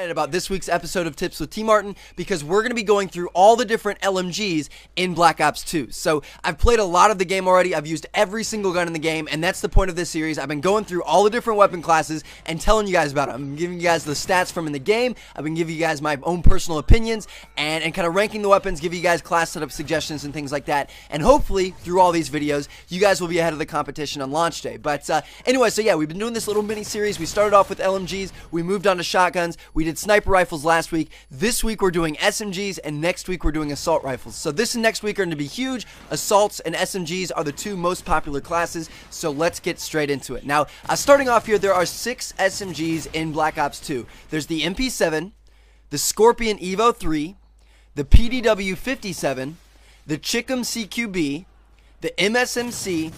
excited about this week's episode of Tips with T Martin because we're going to be going through all the different LMGs in Black Ops 2. So I've played a lot of the game already. I've used every single gun in the game, and that's the point of this series. I've been going through all the different weapon classes and telling you guys about it. I'm giving you guys the stats from in the game. I've been giving you guys my own personal opinions and kind of ranking the weapons, giving you guys class setup suggestions and things like that. And hopefully, through all these videos, you guys will be ahead of the competition on launch day. But anyway, so yeah, we've been doing this little mini series. We started off with LMGs. We moved on to shotguns. We did sniper rifles last week. This week we're doing SMGs, and next week we're doing assault rifles. So this and next week are going to be huge. Assaults and SMGs are the two most popular classes, so let's get straight into it. Now, starting off here, there are 6 SMGs in Black Ops 2. There's the MP7, the Scorpion Evo 3, the PDW 57, the Chickum CQB, the MSMC,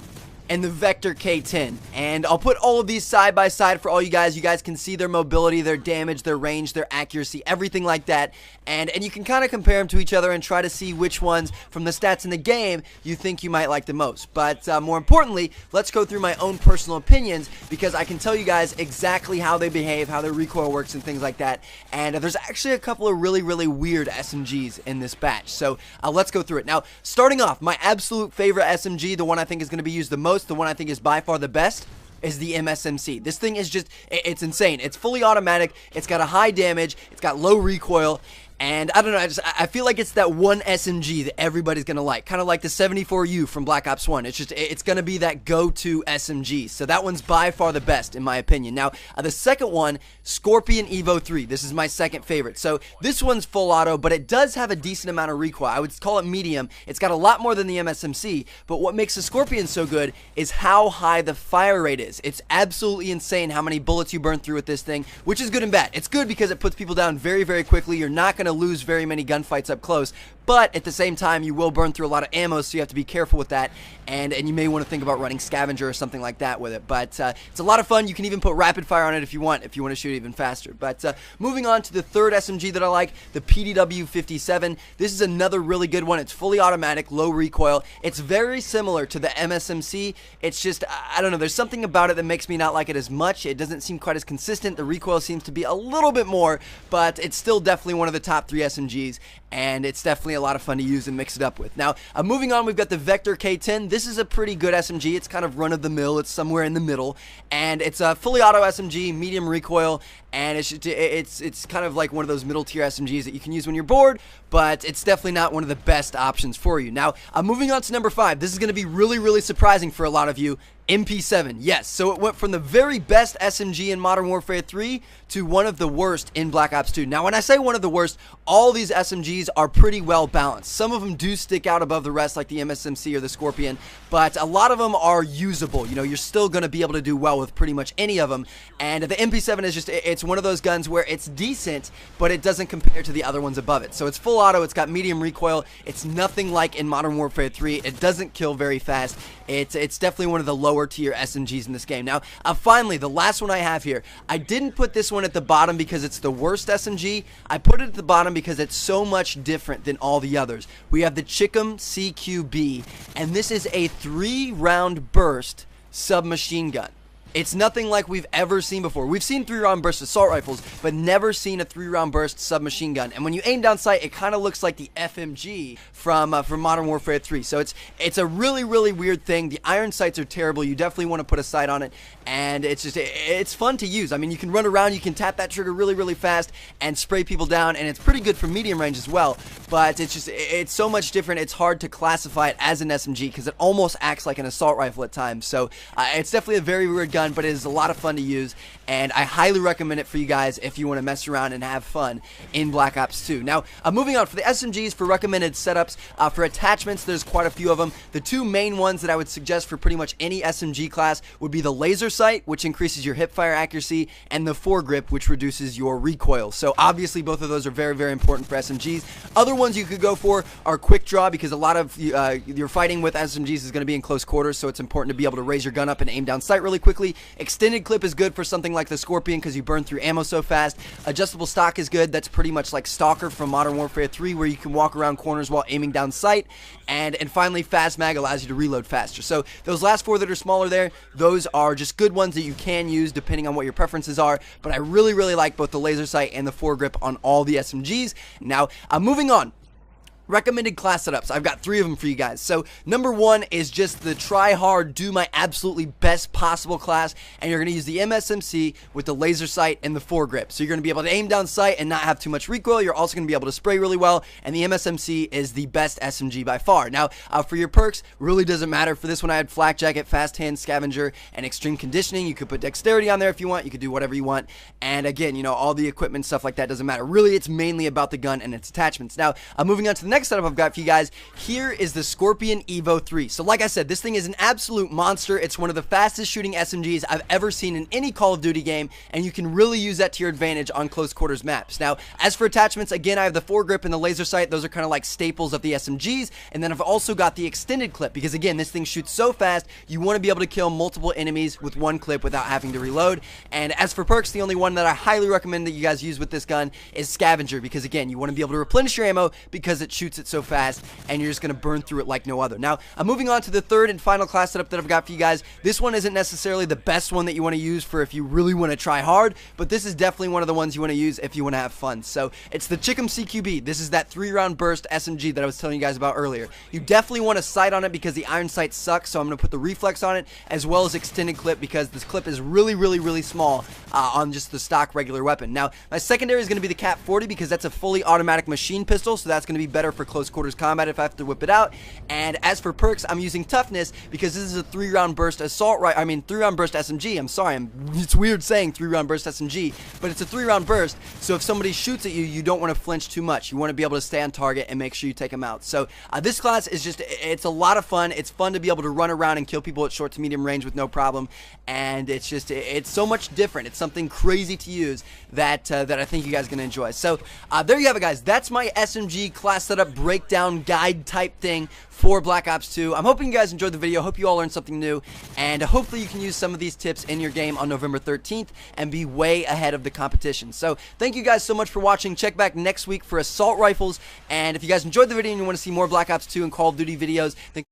and the Vector K10. And I'll put all of these side by side for all you guys. You guys can see their mobility, their damage, their range, their accuracy, everything like that. And you can kind of compare them to each other and try to see which ones from the stats in the game you think you might like the most. But more importantly, let's go through my own personal opinions because I can tell you guys exactly how they behave, how their recoil works, and things like that. And there's actually a couple of really, really weird SMGs in this batch. So let's go through it. Now, starting off, my absolute favorite SMG, the one I think is going to be used the most, the one I think is by far the best, is the MSMC. This thing is just, it's insane. It's fully automatic, it's got a high damage, it's got low recoil, and I don't know, I feel like it's that one SMG that everybody's gonna like, kind of like the 74U from Black Ops 1. It's gonna be that go-to SMG, so that one's by far the best in my opinion. Now, the second one, Scorpion Evo 3, this is my second favorite. So this one's full auto, but it does have a decent amount of recoil. I would call it medium. It's got a lot more than the MSMC, but what makes the Scorpion so good is how high the fire rate is. It's absolutely insane how many bullets you burn through with this thing, which is good and bad. It's good because it puts people down very, very quickly. You're not gonna lose very many gunfights up close, but at the same time you will burn through a lot of ammo, so you have to be careful with that, and you may want to think about running scavenger or something like that with it. But it's a lot of fun. You can even put rapid fire on it if you want to shoot even faster. But moving on to the third SMG that I like, the PDW 57. This is another really good one. It's fully automatic, low recoil. It's very similar to the MSMC. It's just, I don't know, there's something about it that makes me not like it as much. It doesn't seem quite as consistent. The recoil seems to be a little bit more, but it's still definitely one of the top 3 SMGs, and it's definitely a lot of fun to use and mix it up with. Now, moving on, we've got the Vector K10. This is a pretty good SMG. It's kind of run-of-the-mill. It's somewhere in the middle, and it's a fully auto SMG, medium recoil, and it's kind of like one of those middle-tier SMGs that you can use when you're bored, but it's definitely not one of the best options for you. Now, moving on to number 5. This is going to be really, really surprising for a lot of you. MP7, yes, so it went from the very best SMG in Modern Warfare 3 to one of the worst in Black Ops 2. Now, when I say one of the worst, all these SMGs are pretty well balanced. Some of them do stick out above the rest, like the MSMC or the Scorpion, but a lot of them are usable. You know, you're still going to be able to do well with pretty much any of them, and the MP7 is just, it's one of those guns where it's decent, but it doesn't compare to the other ones above it. So it's full auto, it's got medium recoil, it's nothing like in Modern Warfare 3, it doesn't kill very fast, it's definitely one of the lower tier SMGs in this game. Now, finally, the last one I have here, I didn't put this one at the bottom because it's the worst SMG. I put it at the bottom because it's so much different than all the others. We have the Chickum CQB, and this is a 3-round burst submachine gun. It's nothing like we've ever seen before. We've seen 3-round burst assault rifles, but never seen a 3-round burst submachine gun. And when you aim down sight, it kind of looks like the FMG from Modern Warfare 3. So it's a really, really weird thing. The iron sights are terrible. You definitely want to put a sight on it, and it's fun to use. I mean, you can run around, you can tap that trigger really, really fast and spray people down, and it's pretty good for medium range as well. But it's so much different. It's hard to classify it as an SMG because it almost acts like an assault rifle at times. So it's definitely a very weird gun, but it is a lot of fun to use, and I highly recommend it for you guys if you want to mess around and have fun in Black Ops 2. Now, moving on, for the SMGs, for recommended setups, for attachments, there's quite a few of them. The 2 main ones that I would suggest for pretty much any SMG class would be the laser sight, which increases your hipfire accuracy, and the foregrip, which reduces your recoil. So obviously both of those are very, very important for SMGs. Other ones you could go for are quick draw, because a lot of your fighting with SMGs is going to be in close quarters, so it's important to be able to raise your gun up and aim down sight really quickly. basically, extended clip is good for something like the Scorpion because you burn through ammo so fast. Adjustable stock is good. That's pretty much like Stalker from Modern Warfare 3, where you can walk around corners while aiming down sight. And finally, fast mag allows you to reload faster. So those last 4 that are smaller there, those are just good ones that you can use depending on what your preferences are. But I really, really like both the laser sight and the foregrip on all the SMGs. Now, moving on. Recommended class setups. I've got 3 of them for you guys. So number 1 is just the try hard, do my absolutely best possible class, and you're going to use the MSMC with the laser sight and the foregrip. So you're going to be able to aim down sight and not have too much recoil. You're also going to be able to spray really well, and the MSMC is the best SMG by far. Now, for your perks, really doesn't matter. For this one, I had Flak Jacket, Fast Hand, Scavenger, and Extreme Conditioning. You could put Dexterity on there if you want. You could do whatever you want. And again, you know, all the equipment, stuff like that doesn't matter. Really, it's mainly about the gun and its attachments. Now, moving on to the next setup I've got for you guys, here is the Scorpion Evo 3. So like I said, this thing is an absolute monster. It's one of the fastest shooting SMGs I've ever seen in any Call of Duty game, and you can really use that to your advantage on close quarters maps. Now, as for attachments, again, I have the foregrip and the laser sight. Those are kind of like staples of the SMGs, and then I've also got the extended clip, because again, this thing shoots so fast, you want to be able to kill multiple enemies with one clip without having to reload. And as for perks, the only one that I highly recommend that you guys use with this gun is Scavenger, because again, you want to be able to replenish your ammo because it shoots it so fast, and you're just going to burn through it like no other. Now, I'm moving on to the third and final class setup that I've got for you guys. This one isn't necessarily the best one that you want to use for if you really want to try hard, but this is definitely one of the ones you want to use if you want to have fun. So, it's the Chickum CQB. This is that 3-round burst SMG that I was telling you guys about earlier. You definitely want to sight on it because the iron sight sucks, so I'm going to put the reflex on it, as well as extended clip, because this clip is really, really, really small on just the stock regular weapon. Now, my secondary is going to be the Cat 40 because that's a fully automatic machine pistol, so that's going to be better for close quarters combat if I have to whip it out. And as for perks, I'm using toughness because this is a 3-round burst assault rifle. I mean, 3-round burst SMG. I'm sorry, it's weird saying 3-round burst SMG, but it's a 3-round burst. So if somebody shoots at you, you don't want to flinch too much. You want to be able to stay on target and make sure you take them out. So this class is just, it's a lot of fun. It's fun to be able to run around and kill people at short to medium range with no problem. And it's just, it's so much different. It's something crazy to use that that I think you guys are gonna enjoy. So there you have it, guys. That's my SMG class setup breakdown guide type thing for Black Ops 2. I'm hoping you guys enjoyed the video. Hope you all learned something new, and hopefully you can use some of these tips in your game on November 13th and be way ahead of the competition. So thank you guys so much for watching. Check back next week for assault rifles, and if you guys enjoyed the video and you want to see more Black Ops 2 and Call of Duty videos, then